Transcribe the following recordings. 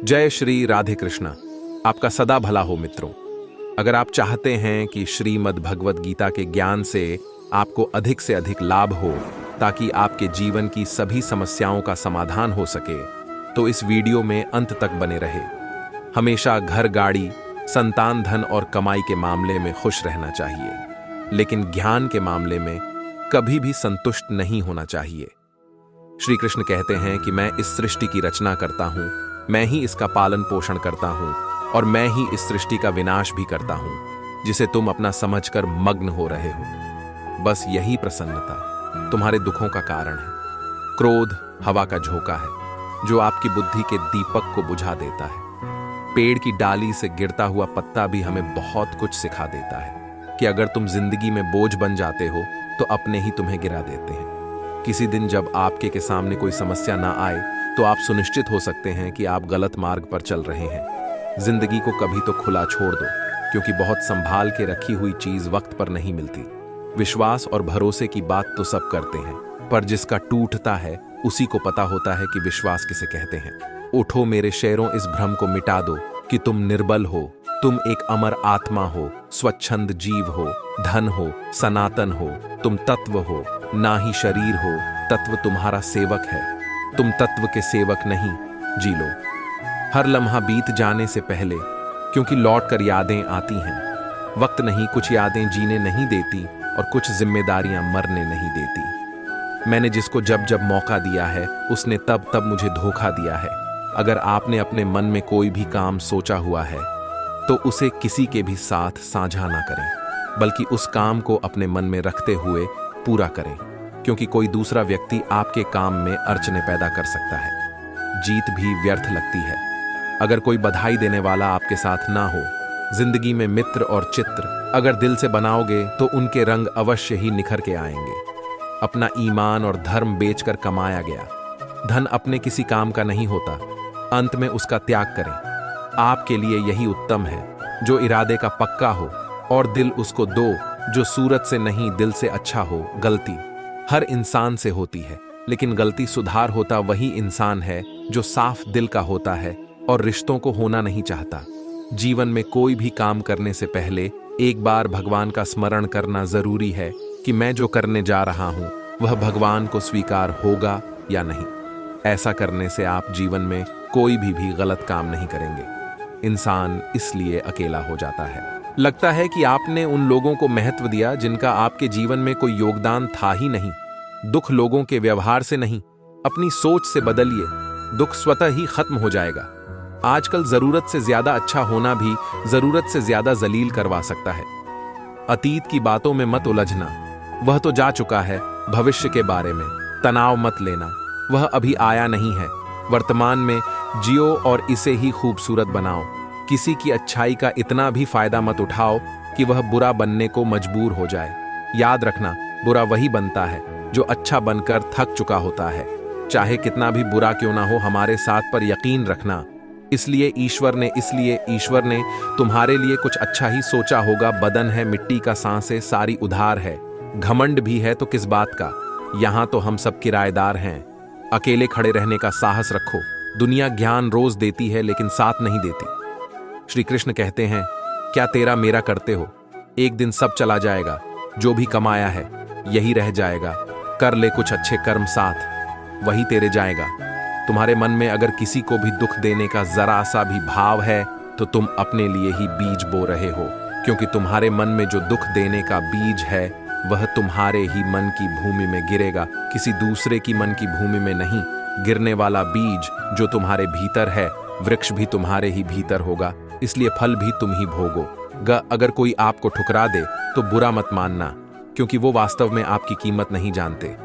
जय श्री राधे कृष्णा। आपका सदा भला हो मित्रों। अगर आप चाहते हैं कि श्रीमद् भगवद गीता के ज्ञान से आपको अधिक से अधिक लाभ हो ताकि आपके जीवन की सभी समस्याओं का समाधान हो सके, तो इस वीडियो में अंत तक बने रहे। हमेशा घर, गाड़ी, संतान, धन और कमाई के मामले में खुश रहना चाहिए, लेकिन ज्ञान के मामले में कभी भी संतुष्ट नहीं होना चाहिए। श्री कृष्ण कहते हैं कि मैं इस सृष्टि की रचना करता हूं, मैं ही इसका पालन पोषण करता हूं और मैं ही इस सृष्टि का विनाश भी करता हूं, जिसे तुम अपना समझकर मग्न हो रहे हो। बस यही प्रसन्नता तुम्हारे दुखों का कारण है। क्रोध हवा का झोंका है जो आपकी बुद्धि के दीपक को बुझा देता है। पेड़ की डाली से गिरता हुआ पत्ता भी हमें बहुत कुछ सिखा देता है कि अगर तुम जिंदगी में बोझ बन जाते हो तो अपने ही तुम्हें गिरा देते हैं। किसी दिन जब आपके सामने कोई समस्या ना आए तो आप सुनिश्चित हो सकते हैं कि आप गलत मार्ग पर चल रहे हैं। जिंदगी को कभी तो खुला छोड़ दो, क्योंकि बहुत संभाल के रखी हुई चीज वक्त पर नहीं मिलती। विश्वास और भरोसे की बात तो सब करते हैं, पर जिसका टूटता है उसी को पता होता है कि विश्वास किसे कहते हैं। उठो मेरे शेरों, इस भ्रम को मिटा दो कि तुम निर्बल हो। तुम एक अमर आत्मा हो, स्वच्छंद जीव हो, धन हो, सनातन हो। तुम तत्व हो, ना ही शरीर हो। तत्व तुम्हारा सेवक है, तुम तत्व के सेवक नहीं। जी लो हर लम्हा बीत जाने से पहले, क्योंकि लौटकर यादें आती हैं। वक्त नहीं, कुछ यादें जीने नहीं देती और कुछ जिम्मेदारियां मरने नहीं देती। मैंने जिसको जब जब मौका दिया है उसने तब तब मुझे धोखा दिया है। अगर आपने अपने मन में कोई भी काम सोचा हुआ है तो उसे किसी के भी साथ साझा ना करें, बल्कि उस काम को अपने मन में रखते हुए पूरा करें, क्योंकि कोई दूसरा व्यक्ति आपके काम में अड़चने पैदा कर सकता है। जीत भी व्यर्थ लगती है अगर कोई बधाई देने वाला आपके साथ ना हो। जिंदगी में मित्र और चित्र अगर दिल से बनाओगे तो उनके रंग अवश्य ही निखर के आएंगे। अपना ईमान और धर्म बेचकर कमाया गया धन अपने किसी काम का नहीं होता, अंत में उसका त्याग करें। आपके लिए यही उत्तम है जो इरादे का पक्का हो और दिल उसको दो जो सूरत से नहीं दिल से अच्छा हो। गलती हर इंसान से होती है, लेकिन गलती सुधार होता वही इंसान है जो साफ दिल का होता है और रिश्तों को होना नहीं चाहता। जीवन में कोई भी काम करने से पहले एक बार भगवान का स्मरण करना जरूरी है कि मैं जो करने जा रहा हूं वह भगवान को स्वीकार होगा या नहीं। ऐसा करने से आप जीवन में कोई भी गलत काम नहीं करेंगे। इंसान इसलिए अकेला हो जाता है। लगता है कि आपने उन लोगों को महत्व दिया जिनका आपके जीवन में कोई योगदान था ही नहीं। दुख लोगों के व्यवहार से नहीं, अपनी सोच से बदलिए, दुख स्वतः ही खत्म हो जाएगा। आजकल जरूरत से ज्यादा अच्छा होना भी जरूरत से ज्यादा जलील करवा सकता है। अतीत की बातों में मत उलझना, वह तो जा चुका है। भविष्य के बारे में तनाव मत लेना, वह अभी आया नहीं है। वर्तमान में जियो और इसे ही खूबसूरत बनाओ। किसी की अच्छाई का इतना भी फायदा मत उठाओ कि वह बुरा बनने को मजबूर हो जाए। याद रखना, बुरा वही बनता है जो अच्छा बनकर थक चुका होता है। चाहे कितना भी बुरा क्यों ना हो, हमारे साथ पर यकीन रखना। इसलिए ईश्वर ने तुम्हारे लिए कुछ अच्छा ही सोचा होगा। बदन है मिट्टी का, सांसें सारी उधार है। घमंड भी है तो किस बात का, यहां तो हम सब किराएदार हैं। अकेले खड़े रहने का साहस रखो। दुनिया ज्ञान रोज देती है लेकिन साथ नहीं देती। श्री कृष्ण कहते हैं, क्या तेरा मेरा करते हो? एक दिन सब चला जाएगा, जो भी कमाया है यही रह जाएगा। कर ले कुछ अच्छे कर्म साथ, वही तेरे जाएगा। तुम्हारे मन में अगर किसी को भी दुख देने का जरा सा भी भाव है तो तुम अपने लिए ही बीज बो रहे हो, क्योंकि तुम्हारे मन में जो दुख देने का बीज है वह तुम्हारे ही मन की भूमि में गिरेगा, किसी दूसरे की मन की भूमि में नहीं। गिरने वाला बीज जो तुम्हारे भीतर है, वृक्ष भी तुम्हारे ही भीतर होगा, इसलिए फल भी तुम ही भोगो। अगर कोई आपको ठुकरा दे तो बुरा मत मानना, क्योंकि वो वास्तव में आपकी कीमत नहीं जानते।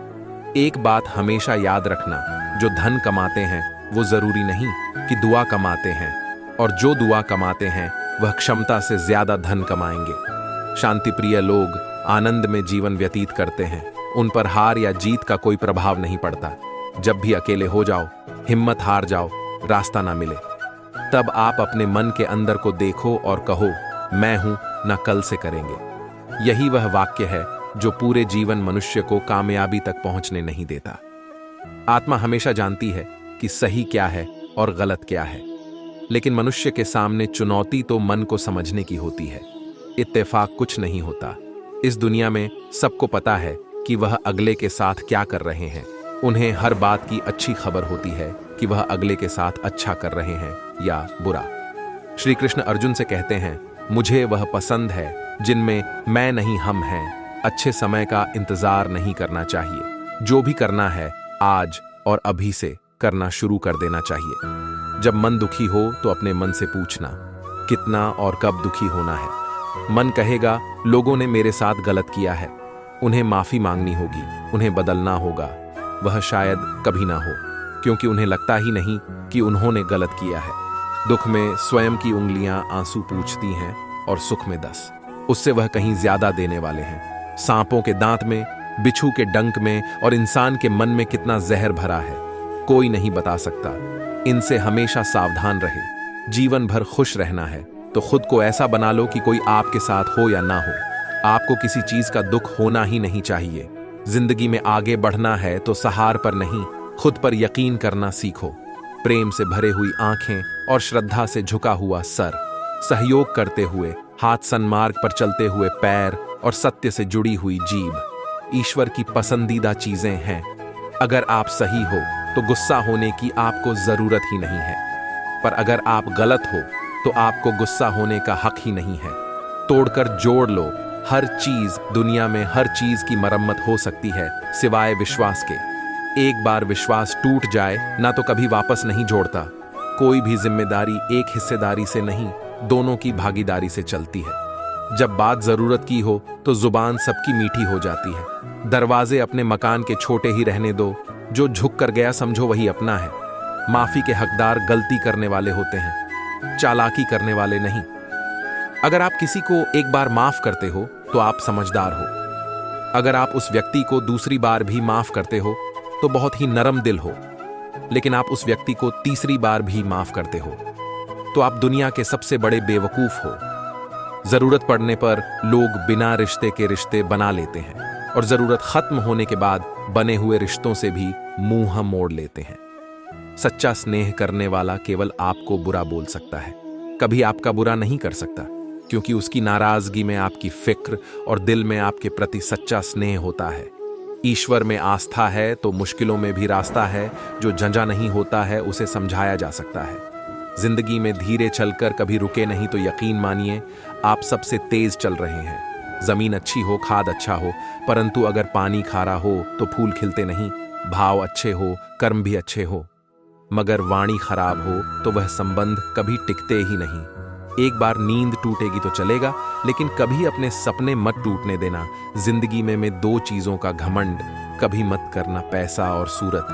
एक बात हमेशा याद रखना, जो धन कमाते हैं वो जरूरी नहीं कि दुआ कमाते हैं, और जो दुआ कमाते हैं वह क्षमता से ज्यादा धन कमाएंगे। शांति प्रिय लोग आनंद में जीवन व्यतीत करते हैं, उन पर हार या जीत का कोई प्रभाव नहीं पड़ता। जब भी अकेले हो जाओ, हिम्मत हार जाओ, रास्ता ना मिले, तब आप अपने मन के अंदर को देखो और कहो, मैं हूं ना कल से करेंगे। यही वह वाक्य है जो पूरे जीवन मनुष्य को कामयाबी तक पहुंचने नहीं देता। आत्मा हमेशा जानती है कि सही क्या है और गलत क्या है। लेकिन मनुष्य के सामने चुनौती तो मन को समझने की होती है। इत्तेफाक कुछ नहीं होता। इस दुनिया में सबको पता है कि वह अगले के साथ क्या कर रहे हैं। उन्हें हर बात की अच्छी खबर होती है कि वह अगले के साथ अच्छा कर रहे हैं या बुरा। श्री कृष्ण अर्जुन से कहते हैं, मुझे वह पसंद है जिनमें मैं नहीं हम हैं। अच्छे समय का इंतजार नहीं करना चाहिए। जो भी करना है आज और अभी से करना शुरू कर देना चाहिए। जब मन दुखी हो तो अपने मन से पूछना कितना और कब दुखी होना है। मन कहेगा लोगों ने मेरे साथ गलत किया है, उन्हें माफी मांगनी होगी, उन्हें बदलना होगा। वह शायद कभी ना हो, क्योंकि उन्हें लगता ही नहीं कि उन्होंने गलत किया है। दुख में स्वयं की उंगलियां आंसू पूछती हैं और सुख में 10। उससे वह कहीं ज्यादा देने वाले हैं। सांपों के दांत में, बिच्छू के डंक में और इंसान के मन में कितना जहर भरा है, कोई नहीं बता सकता। इनसे हमेशा सावधान रहे। जीवन भर खुश रहना है तो खुद को ऐसा बना लो कि कोई आपके साथ हो या ना हो, आपको किसी चीज का दुख होना ही नहीं चाहिए। जिंदगी में आगे बढ़ना है तो सहार पर नहीं, खुद पर यकीन करना सीखो। प्रेम से भरे हुई आंखें और श्रद्धा से झुका हुआ सर, सहयोग करते हुए हाथ, सन्मार्ग पर चलते हुए पैर और सत्य से जुड़ी हुई जीभ ईश्वर की पसंदीदा चीजें हैं। अगर आप सही हो तो गुस्सा होने की आपको जरूरत ही नहीं है, पर अगर आप गलत हो तो आपको गुस्सा होने का हक ही नहीं है। तोड़कर जोड़ लो। हर चीज, दुनिया में हर चीज की मरम्मत हो सकती है सिवाय विश्वास के। एक बार विश्वास टूट जाए ना तो कभी वापस नहीं जोड़ता। कोई भी जिम्मेदारी एक हिस्सेदारी से नहीं, दोनों की भागीदारी से चलती है। जब बात जरूरत की हो तो जुबान सबकी मीठी हो जाती है। दरवाजे अपने मकान के छोटे ही रहने दो, जो झुक कर गया समझो वही अपना है। माफी के हकदार गलती करने वाले होते हैं, चालाकी करने वाले नहीं। अगर आप किसी को एक बार माफ करते हो तो आप समझदार हो। अगर आप उस व्यक्ति को दूसरी बार भी माफ करते हो तो बहुत ही नरम दिल हो। लेकिन आप उस व्यक्ति को तीसरी बार भी माफ करते हो तो आप दुनिया के सबसे बड़े बेवकूफ हो। जरूरत पड़ने पर लोग बिना रिश्ते के रिश्ते बना लेते हैं और जरूरत खत्म होने के बाद बने हुए रिश्तों से भी मुंह मोड़ लेते हैं। सच्चा स्नेह करने वाला केवल आपको बुरा बोल सकता है, कभी आपका बुरा नहीं कर सकता, क्योंकि उसकी नाराजगी में आपकी फिक्र और दिल में आपके प्रति सच्चा स्नेह होता है। ईश्वर में आस्था है तो मुश्किलों में भी रास्ता है। जो झंझा नहीं होता है उसे समझाया जा सकता है। जिंदगी में धीरे चलकर कभी रुके नहीं तो यकीन मानिए आप सबसे तेज चल रहे हैं। जमीन अच्छी हो, खाद अच्छा हो, परंतु अगर पानी खारा हो तो फूल खिलते नहीं। भाव अच्छे हो, कर्म भी अच्छे हो, मगर वाणी खराब हो तो वह संबंध कभी टिकते ही नहीं। एक बार नींद टूटेगी तो चलेगा, लेकिन कभी अपने सपने मत टूटने देना। जिंदगी में दो चीजों का घमंड कभी मत करना, पैसा और सूरत,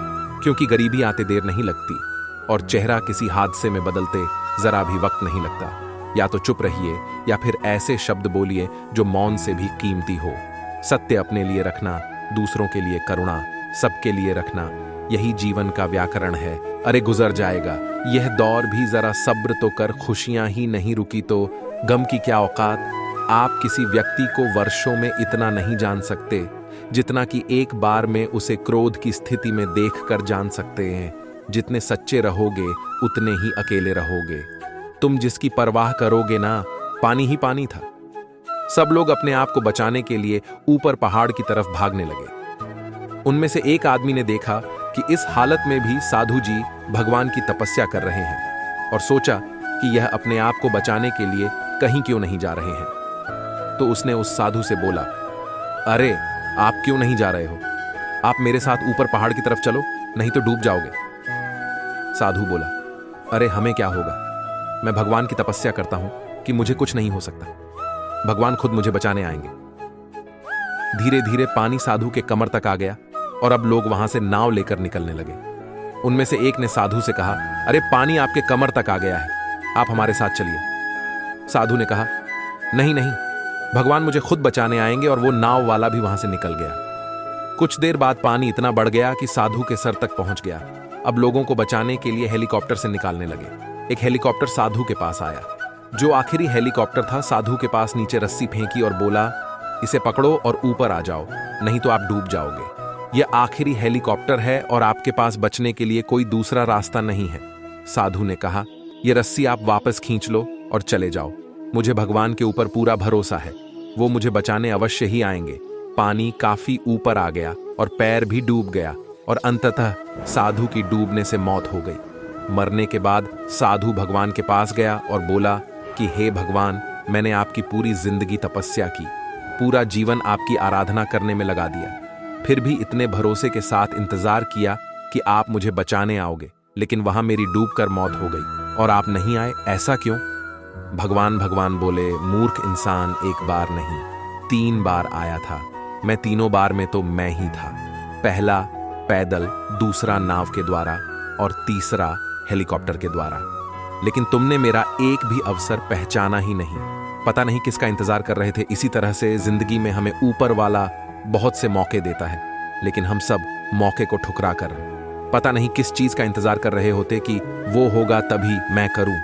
क्योंकि गरीबी आते देर नहीं लगती और चेहरा किसी हादसे में बदलते जरा भी वक्त नहीं लगता। या तो चुप रहिए या फिर ऐसे शब्द बोलिए जो मौन से भी कीमती हो। सत्य अपने लिए रखना, दूसरों के लिए करुणा, सबके लिए रखना, यही जीवन का व्याकरण है। अरे गुजर जाएगा यह दौर भी, जरा सब्र तो कर। खुशियां ही नहीं रुकी तो गम की क्या औकात। आप किसी व्यक्ति को वर्षों में इतना नहीं जान सकते जितना कि एक बार में उसे क्रोध की स्थिति में देखकर जान सकते हैं। जितने सच्चे रहोगे उतने ही अकेले रहोगे। तुम जिसकी परवाह करोगे ना, पानी ही पानी था। सब लोग अपने आप को बचाने के लिए ऊपर पहाड़ की तरफ भागने लगे। उनमें से एक आदमी ने देखा कि इस हालत में भी साधु जी भगवान की तपस्या कर रहे हैं और सोचा कि यह अपने आप को बचाने के लिए कहीं क्यों नहीं जा रहे हैं। तो उसने उस साधु से बोला, अरे आप क्यों नहीं जा रहे हो? आप मेरे साथ ऊपर पहाड़ की तरफ चलो, नहीं तो डूब जाओगे। साधु बोला, अरे हमें क्या होगा, मैं भगवान की तपस्या करता हूं कि मुझे कुछ नहीं हो सकता, भगवान खुद मुझे बचाने आएंगे। धीरे धीरे पानी साधु के कमर तक आ गया और अब लोग वहां से नाव लेकर निकलने लगे। उनमें से एक ने साधु से कहा, अरे पानी आपके कमर तक आ गया है, आप हमारे साथ चलिए। साधु ने कहा, नहीं नहीं, भगवान मुझे खुद बचाने आएंगे, और वो नाव वाला भी वहां से निकल गया। कुछ देर बाद पानी इतना बढ़ गया कि साधु के सर तक पहुंच गया। अब लोगों को बचाने के लिए हेलीकॉप्टर से निकालने लगे। एक हेलीकॉप्टर साधु के पास आया। जो आखिरी हेलीकॉप्टर था, साधु के पास नीचे रस्सी फेंकी और बोला, इसे पकड़ो और ऊपर आ जाओ, नहीं तो आप डूब जाओगे। यह आखिरी हेलीकॉप्टर है और आपके पास बचने के लिए कोई दूसरा रास्ता नहीं है। साधु ने कहा, ये रस्सी आप वापस खींच लो और चले जाओ। मुझे भगवान के ऊपर पूरा भरोसा है, वो मुझे बचाने अवश्य ही आएंगे। पानी काफी ऊपर आ गया और पैर भी डूब गया और अंततः साधु की डूबने से मौत हो गई। मरने के बाद साधु भगवान के पास गया और बोला कि हे भगवान, मैंने आपकी पूरी जिंदगी तपस्या की, पूरा जीवन आपकी आराधना करने में लगा दिया, फिर भी इतने भरोसे के साथ इंतजार किया कि आप मुझे बचाने आओगे, लेकिन वहां मेरी डूबकर मौत हो गई और आप नहीं आए, ऐसा क्यों? भगवान बोले, मूर्ख इंसान, एक बार नहीं 3 बार आया था। मैं तीनों बार में तो मैं ही था। पहला पैदल, दूसरा नाव के द्वारा और तीसरा हेलीकॉप्टर के द्वारा। लेकिन तुमने मेरा एक भी अवसर पहचाना ही नहीं। पता नहीं किसका इंतजार कर रहे थे। इसी तरह से जिंदगी में हमें ऊपर वाला बहुत से मौके देता है, लेकिन हम सब मौके को ठुकरा कर पता नहीं किस चीज का इंतजार कर रहे होते कि वो होगा तभी मैं करूं।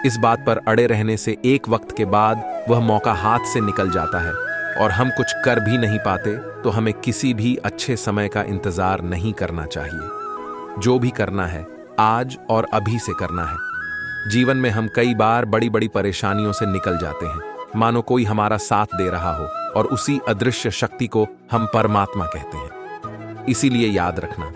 इस बात पर अड़े रहने से एक वक्त के बाद वह मौका हाथ से निकल जाता है और हम कुछ कर भी नहीं पाते। तो हमें किसी भी अच्छे समय का इंतजार नहीं करना चाहिए। जो भी करना है आज और अभी से करना है। जीवन में हम कई बार बड़ी बड़ी परेशानियों से निकल जाते हैं, मानो कोई हमारा साथ दे रहा हो, और उसी अदृश्य शक्ति को हम परमात्मा कहते हैं। इसीलिए याद रखना,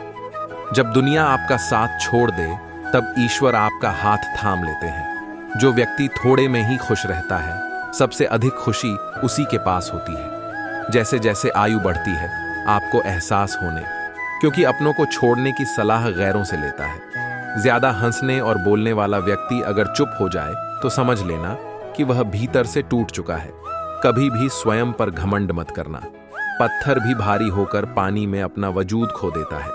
जब दुनिया आपका साथ छोड़ दे तब ईश्वर आपका हाथ थाम लेते हैं। जो व्यक्ति थोड़े में ही खुश रहता है, सबसे अधिक खुशी उसी के पास होती है। जैसे जैसे आयु बढ़ती है आपको एहसास होने, क्योंकि अपनों को छोड़ने की सलाह गैरों से लेता है। ज्यादा हंसने और बोलने वाला व्यक्ति अगर चुप हो जाए तो समझ लेना कि वह भीतर से टूट चुका है। कभी भी स्वयं पर घमंड मत करना। पत्थर भी भारी होकर पानी में अपना वजूद खो देता है।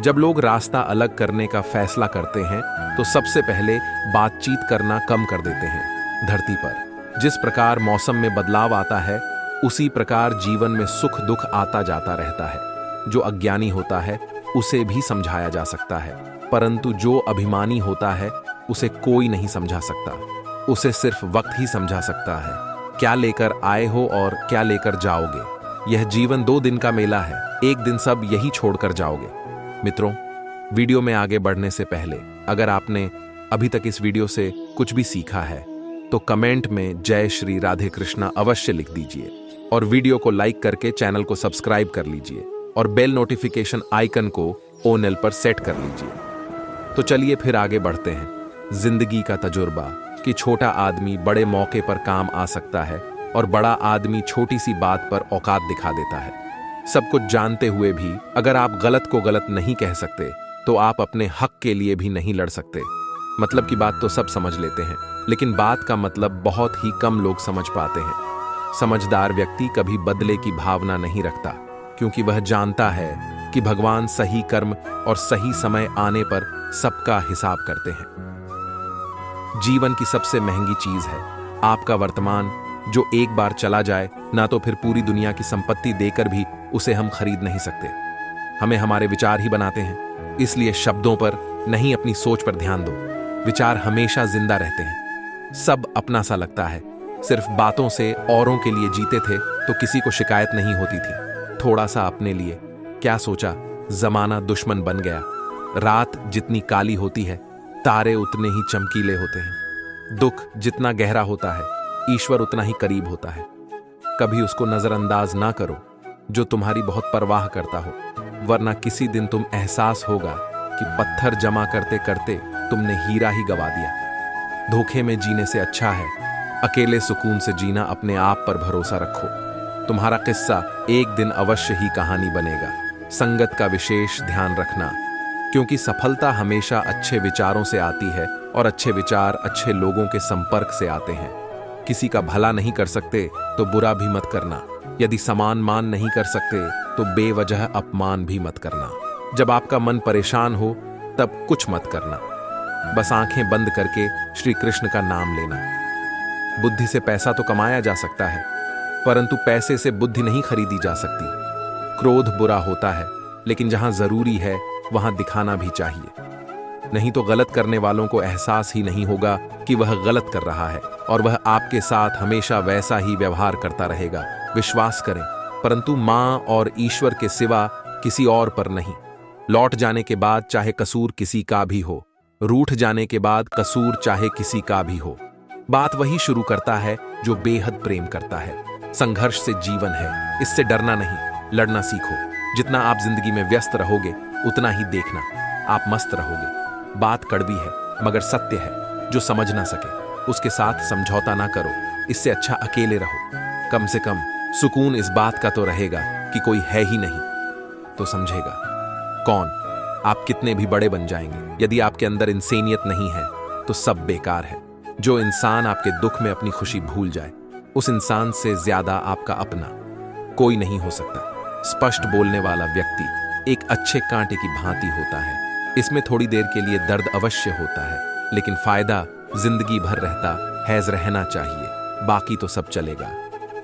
जब लोग रास्ता अलग करने का फैसला करते हैं तो सबसे पहले बातचीत करना कम कर देते हैं। धरती पर जिस प्रकार मौसम में बदलाव आता है, उसी प्रकार जीवन में सुख दुख आता जाता रहता है। जो अज्ञानी होता है उसे भी समझाया जा सकता है, परंतु जो अभिमानी होता है उसे कोई नहीं समझा सकता। उसे सिर्फ वक्त ही समझा सकता है। क्या लेकर आए हो और क्या लेकर जाओगे। यह जीवन 2 दिन का मेला है, एक दिन सब यही छोड़कर जाओगे। मित्रों, वीडियो में आगे बढ़ने से पहले अगर आपने अभी तक इस वीडियो से कुछ भी सीखा है तो कमेंट में जय श्री राधे कृष्णा अवश्य लिख दीजिए और वीडियो को लाइक करके चैनल को सब्सक्राइब कर लीजिए और बेल नोटिफिकेशन आइकन को ऑल पर सेट कर लीजिए। तो चलिए फिर आगे बढ़ते हैं। जिंदगी का तजुर्बा कि छोटा आदमी बड़े मौके पर काम आ सकता है और बड़ा आदमी छोटी सी बात पर औकात दिखा देता है। सब कुछ जानते हुए भी अगर आप गलत को गलत नहीं कह सकते तो आप अपने हक के लिए भी नहीं लड़ सकते। मतलब की बात तो सब समझ लेते हैं, लेकिन बात का मतलब बहुत ही कम लोग समझ पाते हैं। समझदार व्यक्ति कभी बदले की भावना नहीं रखता, क्योंकि वह जानता है कि भगवान सही कर्म और सही समय आने पर सबका हिसाब करते हैं। जीवन की सबसे महंगी चीज है आपका वर्तमान, जो एक बार चला जाए ना तो फिर पूरी दुनिया की संपत्ति देकर भी उसे हम खरीद नहीं सकते। हमें हमारे विचार ही बनाते हैं, इसलिए शब्दों पर नहीं अपनी सोच पर ध्यान दो। विचार हमेशा जिंदा रहते हैं। सब अपना सा लगता है। सिर्फ बातों से औरों के लिए जीते थे तो किसी को शिकायत नहीं होती थी। थोड़ा सा अपने लिए क्या सोचा, जमाना दुश्मन बन गया। रात जितनी काली होती है तारे उतने ही चमकीले होते हैं। दुख जितना गहरा होता है ईश्वर उतना ही करीब होता है। कभी उसको नजरअंदाज ना करो जो तुम्हारी बहुत परवाह करता हो, वरना किसी दिन तुम एहसास होगा कि पत्थर जमा करते करते तुमने हीरा ही गवा दिया। धोखे में जीने से अच्छा है अकेले सुकून से जीना। अपने आप पर भरोसा रखो, तुम्हारा किस्सा एक दिन अवश्य ही कहानी बनेगा। संगत का विशेष ध्यान रखना, क्योंकि सफलता हमेशा अच्छे विचारों से आती है और अच्छे विचार अच्छे लोगों के संपर्क से आते हैं। किसी का भला नहीं कर सकते तो बुरा भी मत करना। यदि समान मान नहीं कर सकते तो बेवजह अपमान भी मत करना। जब आपका मन परेशान हो तब कुछ मत करना, बस आंखें बंद करके श्री कृष्ण का नाम लेना। बुद्धि से पैसा तो कमाया जा सकता है, परंतु पैसे से बुद्धि नहीं खरीदी जा सकती। क्रोध बुरा होता है, लेकिन जहां जरूरी है वहां दिखाना भी चाहिए, नहीं तो गलत करने वालों को एहसास ही नहीं होगा कि वह गलत कर रहा है और वह आपके साथ हमेशा वैसा ही व्यवहार करता रहेगा। विश्वास करें, परंतु मां और ईश्वर के सिवा किसी और पर नहीं। लौट जाने के बाद चाहे कसूर किसी का भी हो, रूठ जाने के बाद कसूर चाहे किसी का भी हो, बात वही शुरू करता है जो बेहद प्रेम करता है। संघर्ष से जीवन है, इससे डरना नहीं, लड़ना सीखो। जितना आप जिंदगी में व्यस्त रहोगे उतना ही देखना आप मस्त रहोगे। बात कड़वी है मगर सत्य है। जो समझ ना सके उसके साथ समझौता ना करो, इससे अच्छा अकेले रहो। कम से कम सुकून इस बात का तो रहेगा कि कोई है ही नहीं तो समझेगा कौन। आप कितने भी बड़े बन जाएंगे, यदि आपके अंदर इंसानियत नहीं है तो सब बेकार है। जो इंसान आपके दुख में अपनी खुशी भूल जाए, उस इंसान से ज्यादा आपका अपना कोई नहीं हो सकता। स्पष्ट बोलने वाला व्यक्ति एक अच्छे कांटे की भांति होता है। इसमें थोड़ी देर के लिए दर्द अवश्य होता है, लेकिन फायदा जिंदगी भर रहता हैज रहना चाहिए। बाकी तो सब चलेगा।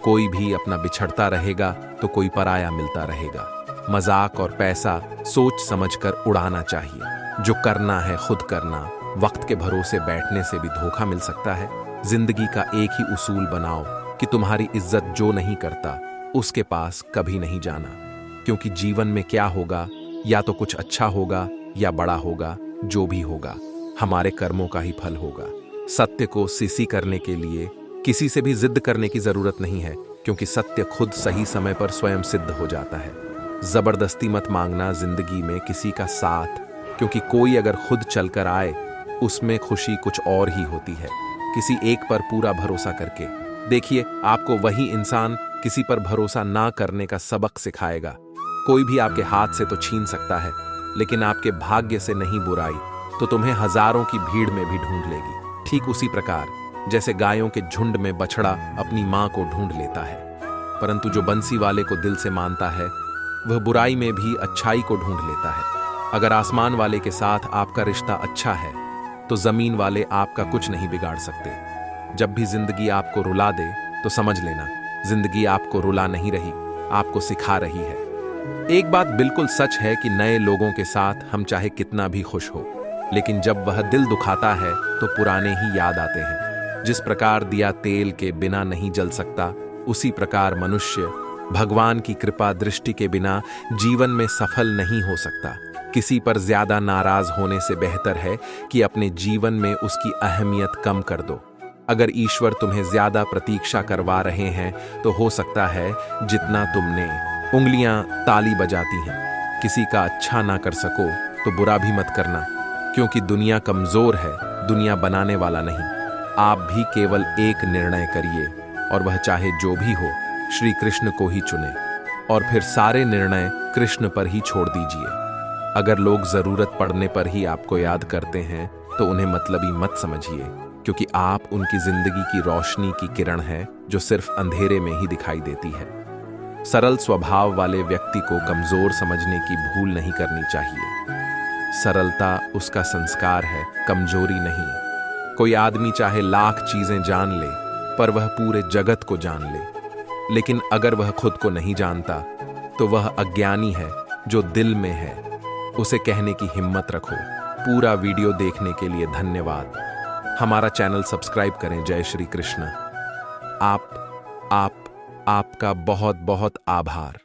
कोई भी अपना बिछड़ता रहेगा तो कोई पराया मिलता रहेगा। मजाक और पैसा सोच समझकर उड़ाना चाहिए। जो करना है खुद करना। वक्त के भरोसे बैठने से भी धोखा मिल सकता है। जिंदगी का एक ही उसूल बनाओ कि तुम्हारी इज्जत जो नहीं करता उसके पास कभी नहीं जाना, क्योंकि जीवन में क्या होगा, या तो कुछ अच्छा होगा या बड़ा होगा। जो भी होगा हमारे कर्मों का ही फल होगा। सत्य को सीसी करने के लिए किसी से भी जिद करने की जरूरत नहीं है, क्योंकि सत्य खुद सही समय पर स्वयं सिद्ध हो जाता है। जबरदस्ती मत मांगना जिंदगी में किसी का साथ, क्योंकि कोई अगर खुद चलकर आए उसमें खुशी कुछ और ही होती है। किसी एक पर पूरा भरोसा करके देखिए, आपको वही इंसान किसी पर भरोसा ना करने का सबक सिखाएगा। कोई भी आपके हाथ से तो छीन सकता है, लेकिन आपके भाग्य से नहीं बुराई तो तुम्हें हजारों की भीड़ में भी ढूंढ लेगी। ठीक उसी प्रकार जैसे गायों के झुंड में बछड़ा अपनी मां को ढूंढ लेता है, परंतु जो बंसी वाले को दिल से मानता है वह बुराई में भी अच्छाई को ढूंढ लेता है। अगर आसमान वाले के साथ आपका रिश्ता अच्छा है तो जमीन वाले आपका कुछ नहीं बिगाड़ सकते। जब भी जिंदगी आपको रुला दे तो समझ लेना जिंदगी आपको रुला नहीं रही, आपको सिखा रही है। एक बात बिल्कुल सच है कि नए लोगों के साथ हम चाहे कितना भी खुश हो, लेकिन जब वह दिल दुखाता है तो पुराने ही याद आते हैं। जिस प्रकार दिया तेल के बिना नहीं जल सकता, उसी प्रकार मनुष्य भगवान की कृपा दृष्टि के बिना जीवन में सफल नहीं हो सकता। किसी पर ज्यादा नाराज होने से बेहतर है कि अपने जीवन में उसकी अहमियत कम कर दो। अगर ईश्वर तुम्हें ज्यादा प्रतीक्षा करवा रहे हैं तो हो सकता है जितना तुमने उंगलियां ताली बजाती हैं। किसी का अच्छा ना कर सको तो बुरा भी मत करना, क्योंकि दुनिया कमजोर है, दुनिया बनाने वाला नहीं। आप भी केवल एक निर्णय करिए, और वह चाहे जो भी हो श्री कृष्ण को ही चुने, और फिर सारे निर्णय कृष्ण पर ही छोड़ दीजिए। अगर लोग जरूरत पड़ने पर ही आपको याद करते हैं तो उन्हें मतलबी मत समझिए, क्योंकि आप उनकी जिंदगी की रोशनी की किरण है जो सिर्फ अंधेरे में ही दिखाई देती है। सरल स्वभाव वाले व्यक्ति को कमजोर समझने की भूल नहीं करनी चाहिए। सरलता उसका संस्कार है, कमजोरी नहीं। कोई आदमी चाहे लाख चीजें जान ले पर वह पूरे जगत को जान ले, लेकिन अगर वह खुद को नहीं जानता तो वह अज्ञानी है जो दिल में है। उसे कहने की हिम्मत रखो। पूरा वीडियो देखने के लिए धन्यवाद। हमारा चैनल सब्सक्राइब करें। जय श्री कृष्ण। आपका बहुत बहुत आभार।